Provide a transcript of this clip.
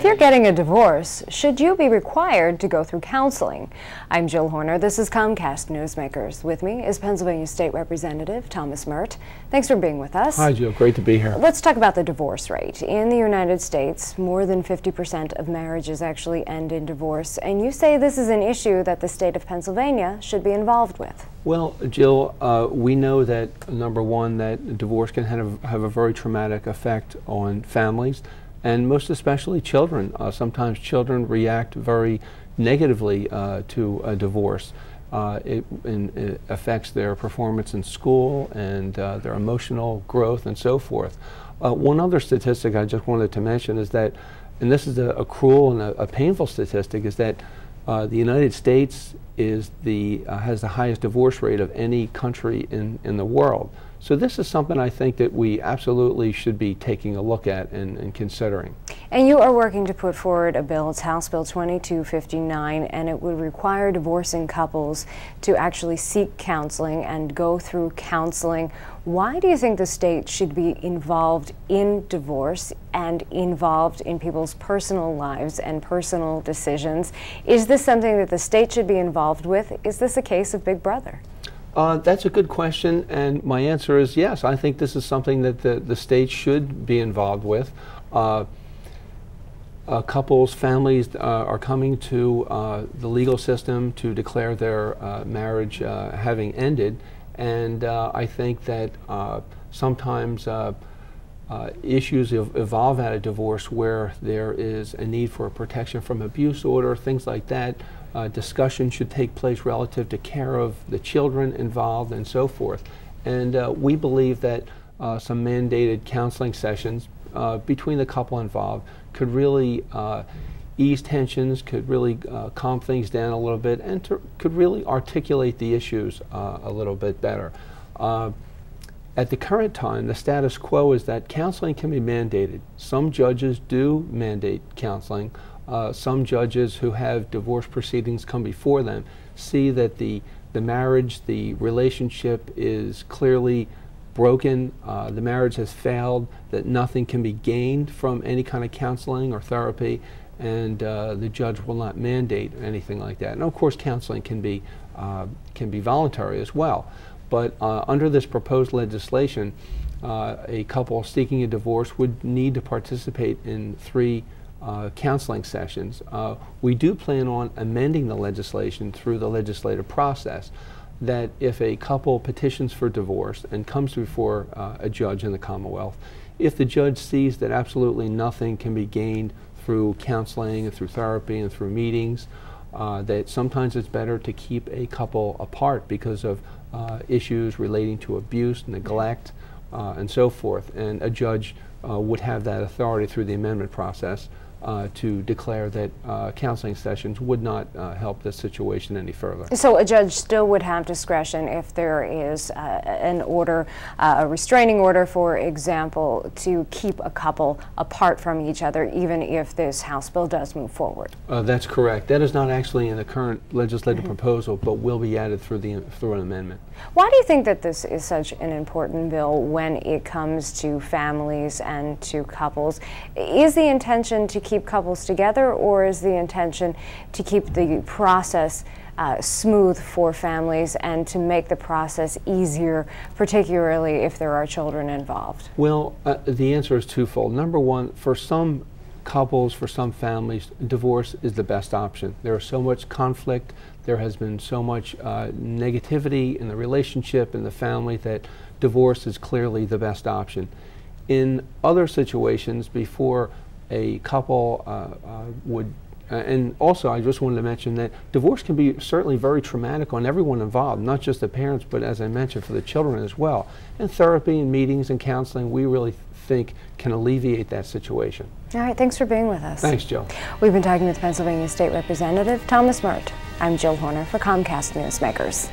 you're getting a divorce, should you be required to go through counseling? I'm Jill Horner. This is Comcast Newsmakers. With me is Pennsylvania State Representative Thomas Murt. Thanks for being with us. Hi, Jill. Great to be here. Let's talk about the divorce rate. In the United States, more than 50% of marriages actually end in divorce, and you say this is an issue that the state of Pennsylvania should be involved with. Well, Jill, we know that, number one, that divorce can have a very traumatic effect on families, and most especially children. Sometimes children react very negatively to a divorce. It affects their performance in school and their emotional growth and so forth. One other statistic I just wanted to mention is that, and this is a cruel and a painful statistic, is that the United States has the highest divorce rate of any country in the world. So this is something I think that we absolutely should be taking a look at and considering. And you are working to put forward a bill, it's House Bill 2259, and it would require divorcing couples to actually seek counseling and go through counseling. Why do you think the state should be involved in divorce and involved in people's personal lives and personal decisions? Is this something that the state should be involved with? Is this a case of Big Brother? That's a good question, and my answer is yes. I think this is something that the state should be involved with. Couples, families are coming to the legal system to declare their marriage having ended, and I think that sometimes issues evolve out of divorce where there is a need for a protection from abuse order, things like that. Discussion should take place relative to care of the children involved and so forth. And we believe that some mandated counseling sessions between the couple involved could really ease tensions, could really calm things down a little bit, and could really articulate the issues a little bit better. At the current time, the status quo is that counseling can be mandated. Some judges do mandate counseling. Some judges who have divorce proceedings come before them see that the marriage, the relationship is clearly broken, the marriage has failed, that nothing can be gained from any kind of counseling or therapy, and the judge will not mandate anything like that. And of course, counseling can be voluntary as well. But under this proposed legislation, a couple seeking a divorce would need to participate in 3 counseling sessions. We do plan on amending the legislation through the legislative process, that if a couple petitions for divorce and comes before a judge in the Commonwealth, if the judge sees that absolutely nothing can be gained through counseling and through therapy and through meetings, that sometimes it's better to keep a couple apart because of issues relating to abuse, neglect, and so forth. And a judge would have that authority through the amendment process to declare that counseling sessions would not help this situation any further. So a judge still would have discretion if there is an order, a restraining order, for example, to keep a couple apart from each other, even if this House bill does move forward? That's correct. That is not actually in the current legislative proposal, but will be added through an amendment. Why do you think that this is such an important bill when it comes to families and to couples? Is the intention to keep couples together, or is the intention to keep the process smooth for families and to make the process easier, particularly if there are children involved? Well, the answer is twofold. Number one, for some couples, for some families, divorce is the best option. There is so much conflict, there has been so much negativity in the relationship, in the family, that divorce is clearly the best option. In other situations, before a couple would, and also I just wanted to mention that divorce can be certainly very traumatic on everyone involved, not just the parents, but as I mentioned, for the children as well. And therapy and meetings and counseling, we really think, can alleviate that situation. All right, thanks for being with us. Thanks, Jill. We've been talking with Pennsylvania State Representative Thomas Murt. I'm Jill Horner for Comcast Newsmakers.